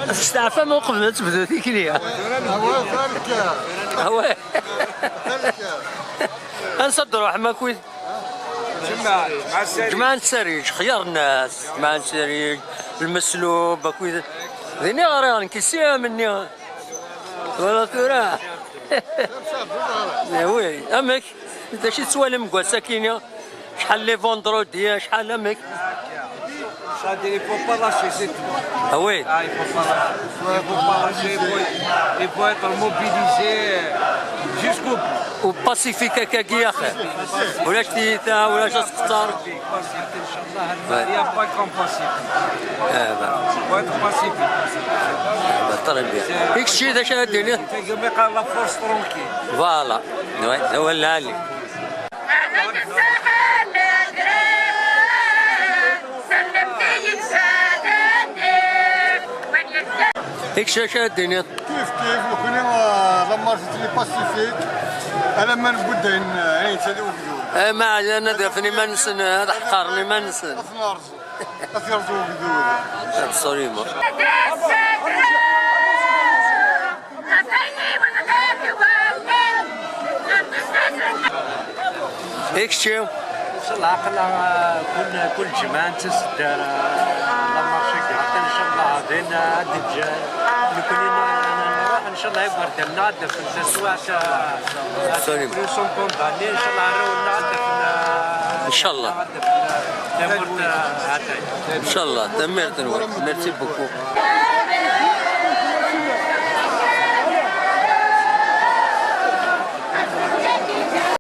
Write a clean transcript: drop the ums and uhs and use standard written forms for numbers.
تستعفى من قبل ما تبدو تيكليا. هو نصدروا حماكوي جماعة السريج خيار الناس، جماعة السريج المسلوب اكوي ذيني غير كيسيا مني ولا تراه. وي امك انت شي تسوالم كوا ساكينه شحال لي فوندرودي شحال امك C'est-à-dire il faut pas lâcher, c'est tout. Ah oui. Ah, il faut pas lâcher, il faut être mobilisé jusqu'au bout. وباسيفيك هكاك يا اخي ولاش تيتا ولاش تختار. Il n'y a pas comme pacifique. Il faut être pacifique. طري بيان ديك الشيء ذا شنو دير ليه تلقى لا فورس ترونكيل. فوالا هو العالي. هيك شاشة الدنيا كيف لو كنا لما جيت لي باسيفيك انا ما نبدا عين تالي وكذوب ما انا دافني ما نسن هذا حقرني ما نسن اثيرتو وكذوب ابسوليمون. هيك شيء ان شاء الله عقلها كل جمعه تسدر لما شكل حتى ان شاء الله غادينا الدجال نروح ان شاء الله يبرد نعدف سواء سون كونداني ان شاء الله نروح نعدف ان شاء الله ان شاء الله تمرت. ميرسي بوكو.